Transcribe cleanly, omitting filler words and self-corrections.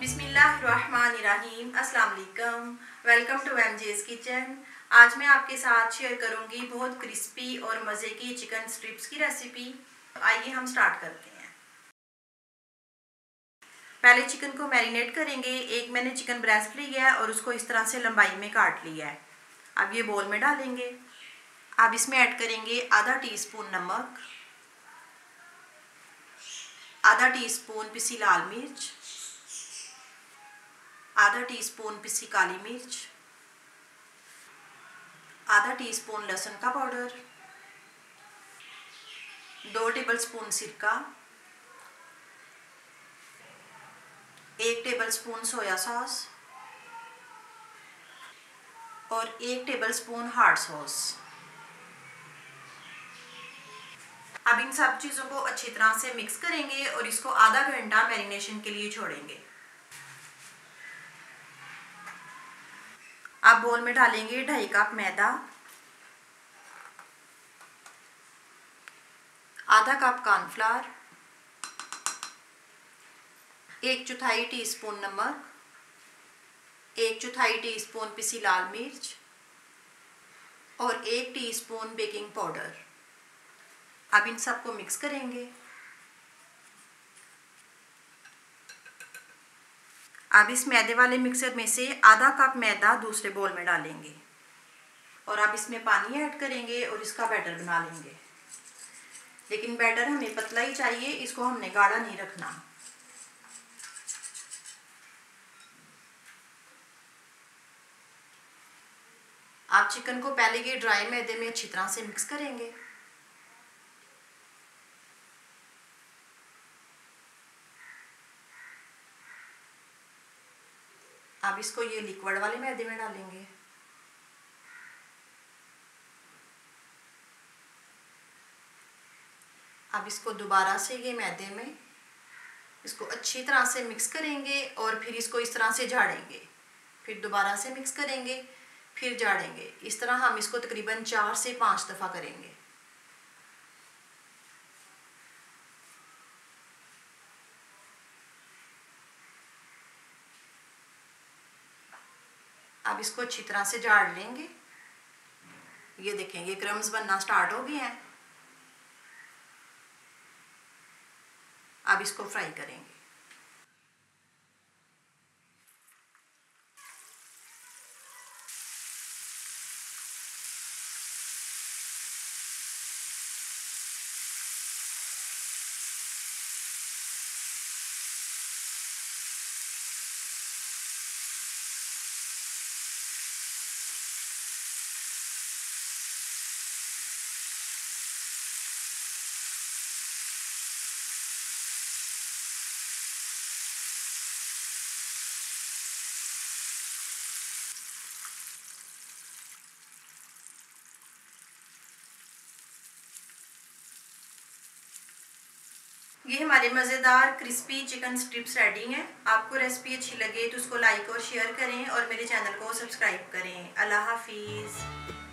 बिस्मिल्लाहिर्रहमानिर्रहीम। अस्सलाम वालेकुम। Welcome to MJ's kitchen. आज मैं आपके साथ शेयर करूंगी बहुत क्रिस्पी और मज़े की चिकन स्ट्रिप्स की रेसिपी। आइए हम स्टार्ट करते हैं। पहले चिकन को मैरिनेट करेंगे। एक मैंने चिकन ब्रेस्ट लिया है और उसको इस तरह से लंबाई में काट लिया है। अब ये बोल में डालेंगे। अब इसमें ऐड करेंगे आधा टीस्पून नमक, आधा टीस्पून पिसी लाल मिर्च, आधा टीस्पून पिसी काली मिर्च, आधा टीस्पून लहसुन का पाउडर, 2 टेबलस्पून सिरका, 1 टेबलस्पून सोया सॉस और 1 टेबलस्पून हार्ड सॉस। अब इन सब चीज़ों को अच्छी तरह से मिक्स करेंगे और इसको आधा घंटा मैरिनेशन के लिए छोड़ेंगे। अब बोल में डालेंगे 2.5 कप मैदा, आधा कप कॉर्नफ्लावर, 1/4 टीस्पून नमक, 1/4 टीस्पून पिसी लाल मिर्च और 1 टीस्पून बेकिंग पाउडर। अब इन सबको मिक्स करेंगे। अब इस मैदे वाले मिक्सर में से आधा कप मैदा दूसरे बोल में डालेंगे और अब इसमें पानी ऐड करेंगे और इसका बैटर बना लेंगे। लेकिन बैटर हमें पतला ही चाहिए, इसको हमने गाढ़ा नहीं रखना। आप चिकन को पहले ये ड्राई मैदे में अच्छी तरह से मिक्स करेंगे। अब इसको ये लिक्विड वाले मैदे में डालेंगे। अब इसको दोबारा से ये मैदे में इसको अच्छी तरह से मिक्स करेंगे और फिर इसको इस तरह से झाड़ेंगे। फिर दोबारा से मिक्स करेंगे, फिर झाड़ेंगे। इस तरह हम इसको तकरीबन 4 से 5 दफ़ा करेंगे। अब इसको अच्छी तरह से झाड़ लेंगे। ये देखें, ये क्रम्स बनना स्टार्ट हो गए हैं। अब इसको फ्राई करेंगे। ये हमारे मज़ेदार क्रिस्पी चिकन स्ट्रिप्स रेडी हैं। आपको रेसिपी अच्छी लगे तो उसको लाइक और शेयर करें और मेरे चैनल को सब्सक्राइब करें। अल्लाह हाफिज़।